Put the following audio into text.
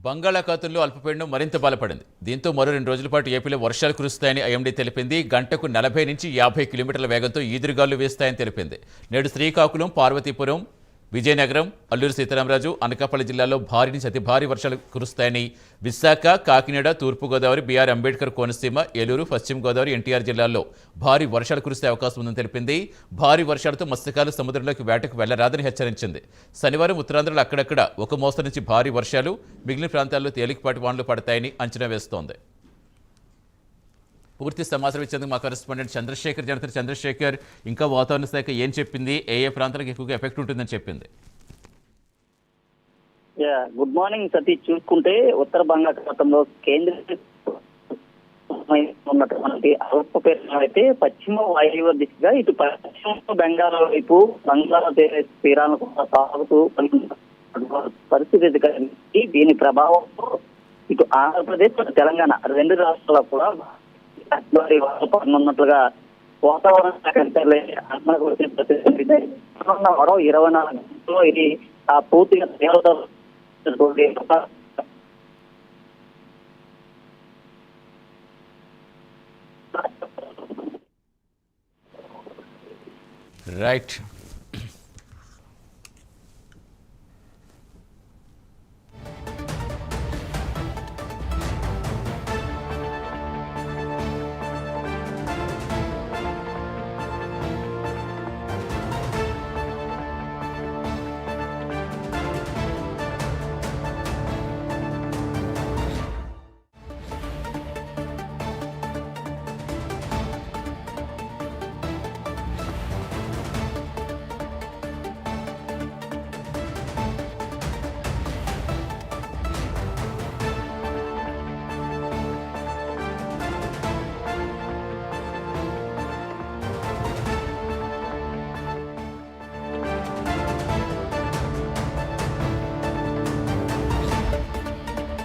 బంగాళాఖాతంలో అల్పపీడనం మరింత బలపడింది. దీంతో మరో 2 రోజుల పాటు ఏపీలో వర్షాలు కురుస్తాయని ఐఎండీ తెలిపింది. గంటకు 40 నుంచి 50 కిలోమీటర్ల వేగంతో ఈదురుగాలు వీస్తాయని తెలిపింది. నేడు శ్రీకాకుళం, పార్వతీపురం, విజయనగరం, అల్లూరు సీతారామరాజు, అనకాపల్లి జిల్లాల్లో భారీ నుంచి అతి భారీ వర్షాలు కురుస్తాయని, విశాఖ, కాకినాడ, తూర్పుగోదావరి, బీఆర్ అంబేద్కర్ కోనసీమ, ఏలూరు, పశ్చిమ గోదావరి, ఎన్టీఆర్ జిల్లాల్లో భారీ వర్షాలు కురిసే అవకాశం ఉందని తెలిపింది. భారీ వర్షాలతో మత్స్యకారులు సముద్రంలోకి వేటకు వెళ్లరాదని హెచ్చరించింది. శనివారం ఉత్తరాంధ్రలో అక్కడక్కడ ఒక మోస్తరు నుంచి భారీ వర్షాలు, మిగిలిన ప్రాంతాల్లో తేలికపాటి వానలు పడతాయని అంచనా వేస్తోంది. పూర్తి సమాచారం ఇచ్చేందుకు మా కరెస్పాండెంట్ చంద్రశేఖర్ జనతర్. చంద్రశేఖర్, ఇంకా వాతావరణ శాఖ ఏం చెప్పింది? ఏ ప్రాంతాలకు ఎక్కువగా ఎఫెక్ట్ ఉంటుందని చెప్పింది? Good morning Satish. చూసుకుంటే ఉత్తర బంగాళాఖాతంలో కేంద్ర ఉన్నటువంటి అల్పపీడనం అయితే పశ్చిమ వాయువ్య దిశగా ఇటు పశ్చిమ బెంగాల్ వైపు బంగాళాదేశ తీరాలను కూడా సాగుతూ పరిస్థితి ఎదుర్కొంది. దీని ప్రభావంతో ఇటు ఆంధ్రప్రదేశ్, తెలంగాణ 2 రాష్ట్రాల్లో కూడా పడనున్నట్లుగా వాతావరణ శాఖ అంచనాకు వచ్చిన పరిస్థితి. మరో 24 గంటల్లో ఇది పూర్తిగా తీవ్రత రైట్.